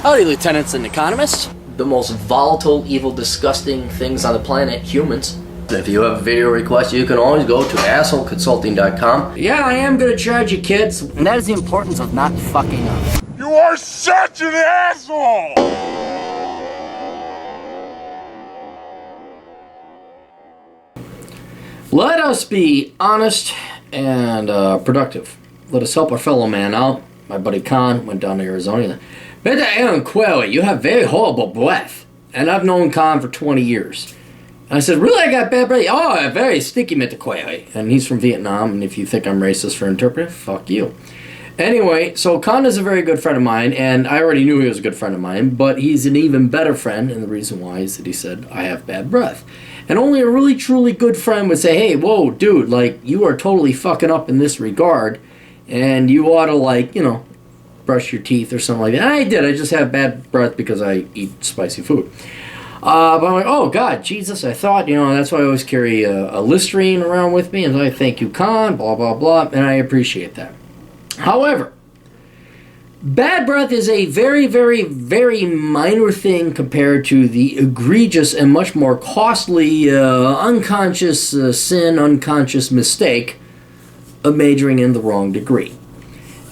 Howdy, lieutenants and economists. The most volatile, evil, disgusting things on the planet, humans. If you have a video request, you can always go to assholeconsulting.com. Yeah, I am gonna charge you, kids. And that is the importance of not fucking up. You are such an asshole! Let us be honest and productive. Let us help our fellow man out. My buddy Khan went down to Arizona. Mr. Aaron Quayle, you have very horrible breath. And I've known Khan for 20 years. And I said, really, I got bad breath? Oh, very sticky, Mr. Quayle. And he's from Vietnam, and if you think I'm racist for interpreting, fuck you. Anyway, so Khan is a very good friend of mine, and I already knew he was a good friend of mine, but he's an even better friend, and the reason why is that he said, I have bad breath. And only a really, truly good friend would say, hey, whoa, dude, like, you are totally fucking up in this regard, and you ought to, like, you know, brush your teeth or something like that. And I did. I just have bad breath because I eat spicy food. But I'm like, oh, God, Jesus, I thought, you know, that's why I always carry a Listerine around with me, and I thank you, Khan, blah, blah, blah, and I appreciate that. However, bad breath is a very, very, very minor thing compared to the egregious and much more costly unconscious sin, unconscious mistake of majoring in the wrong degree.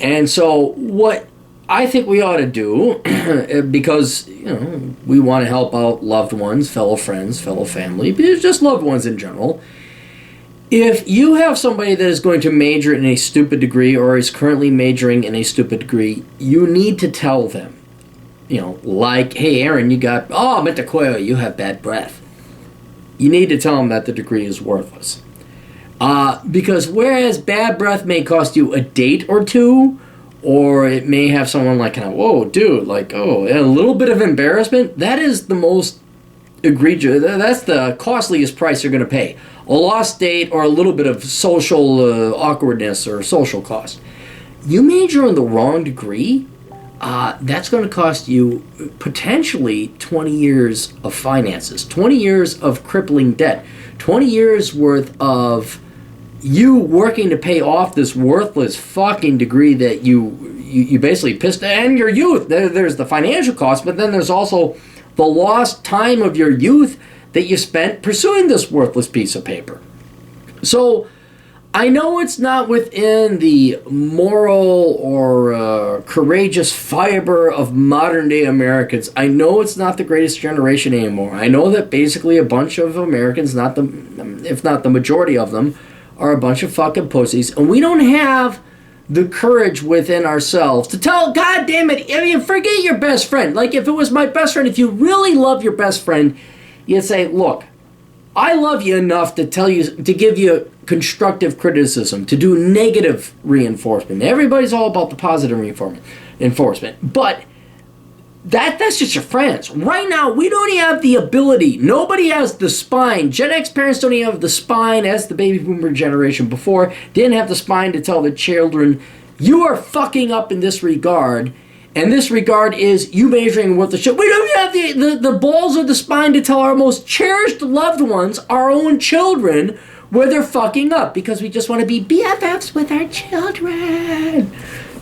And so what I think we ought to do, because, you know, we want to help out loved ones, fellow friends, fellow family, just loved ones in general. If you have somebody that is going to major in a stupid degree or is currently majoring in a stupid degree, you need to tell them, you know, like, hey, Aaron, you got, oh, Mr. Quayle, you have bad breath. You need to tell them that the degree is worthless. Because whereas bad breath may cost you a date or two, or it may have someone like, kind of, whoa, dude, like, oh, a little bit of embarrassment, that is the most egregious, that's the costliest price you're going to pay. A lost date or a little bit of social awkwardness or social cost. You major in the wrong degree, that's going to cost you potentially 20 years of finances, 20 years of crippling debt, 20 years worth of you working to pay off this worthless fucking degree that you basically pissed, and your youth. There's the financial cost, but then there's also the lost time of your youth that you spent pursuing this worthless piece of paper. So I know it's not within the moral or courageous fiber of modern day Americans. I know it's not the greatest generation anymore. I know that basically a bunch of Americans, if not the majority of them, are a bunch of fucking pussies, and we don't have the courage within ourselves to tell, God damn it, I mean, forget your best friend. Like, if it was my best friend, if you really love your best friend, you'd say, look, I love you enough to tell you, to give you constructive criticism, to do negative reinforcement. Everybody's all about the positive reinforcement, but that's just your friends. Right now, we don't even have the ability. Nobody has the spine. Gen X parents don't even have the spine, as the baby boomer generation before didn't have the spine to tell their children, you are fucking up in this regard, and this regard is you measuring what the shit. We don't have the balls or the spine to tell our most cherished loved ones, our own children, where they're fucking up, because we just want to be BFFs with our children.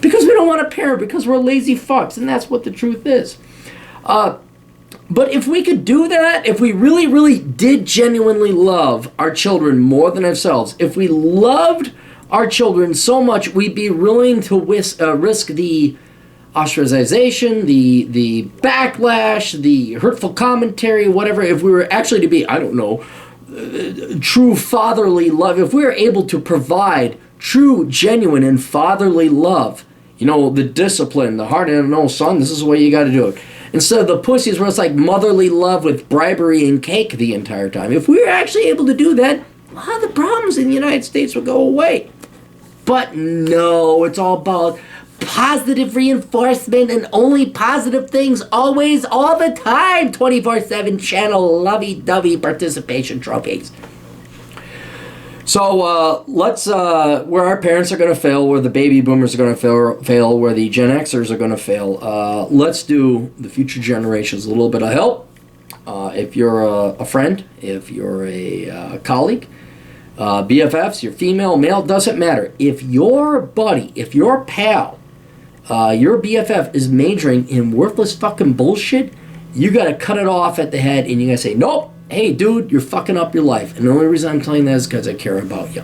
Because we don't want to parent, because we're lazy fucks, and that's what the truth is. But if we could do that, if we really, really did genuinely love our children more than ourselves, if we loved our children so much, we'd be willing to risk the ostracization, the backlash, the hurtful commentary, whatever, if we were actually to be, I don't know, true fatherly love, if we were able to provide true, genuine, and fatherly love, you know, the discipline, the heart, and no, son, this is the way you got to do it. Instead of the pussies where it's like motherly love with bribery and cake the entire time. If we were actually able to do that, a lot of the problems in the United States would go away. But no, it's all about positive reinforcement and only positive things, always, all the time, 24/7 channel lovey-dovey participation trophies. So let's, where our parents are going to fail, where the baby boomers are going to fail, where the Gen Xers are going to fail, let's do the future generations a little bit of help. If you're a friend, if you're a colleague, BFFs, you're female, male, doesn't matter. If your buddy, if your pal your BFF is majoring in worthless fucking bullshit, you gotta cut it off at the head and you gotta say, nope, hey dude, you're fucking up your life. And the only reason I'm telling you that is because I care about you.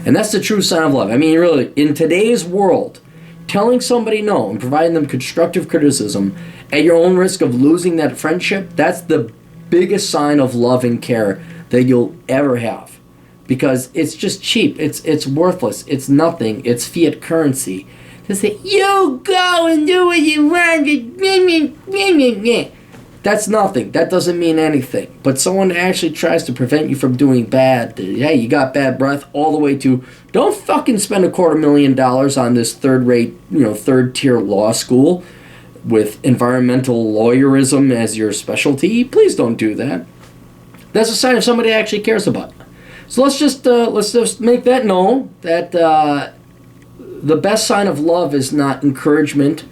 And that's the true sign of love. I mean, really, in today's world, telling somebody no and providing them constructive criticism at your own risk of losing that friendship, that's the biggest sign of love and care that you'll ever have. Because it's just cheap. It's worthless. It's nothing. It's fiat currency. To say, you go and do what you want. That's nothing. That doesn't mean anything. But someone that actually tries to prevent you from doing bad, hey, you got bad breath, all the way to, don't fucking spend $250,000 on this third-rate, third-tier law school with environmental lawyerism as your specialty. Please don't do that. That's a sign of somebody that actually cares about it. So let's just make that known, that the best sign of love is not encouragement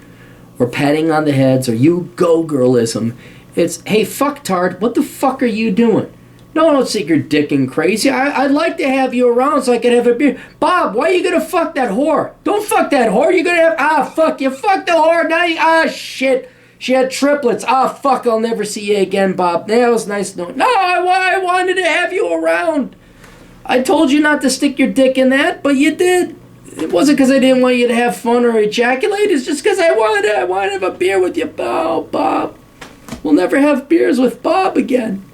or patting on the heads or you go girlism. It's, hey, fucktard, what the fuck are you doing? No, don't sit your dick in crazy. I'd like to have you around so I could have a beer. Bob, why are you gonna fuck that whore? Don't fuck that whore. You're gonna have, fuck, you fucked the whore. Now shit. She had triplets. Fuck, I'll never see you again, Bob. That was nice knowing. No, I wanted to have you around. I told you not to stick your dick in that, but you did. It wasn't because I didn't want you to have fun or ejaculate. It's just because I wanted to have a beer with you. Oh, Bob. We'll never have beers with Bob again.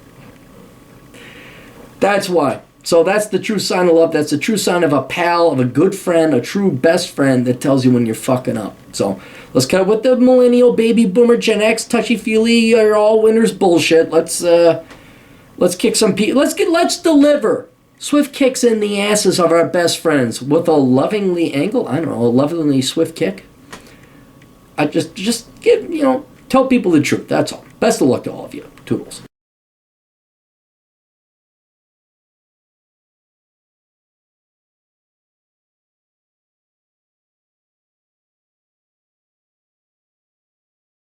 That's why. So that's the true sign of love. That's the true sign of a pal, of a good friend, a true best friend that tells you when you're fucking up. So let's cut with the millennial, baby boomer, Gen X, touchy-feely, are all winners bullshit. Let's kick some people. Let's deliver swift kicks in the asses of our best friends with a lovingly angle. I don't know, a lovingly swift kick. I just give, tell people the truth. That's all. Best of luck to all of you. Toodles.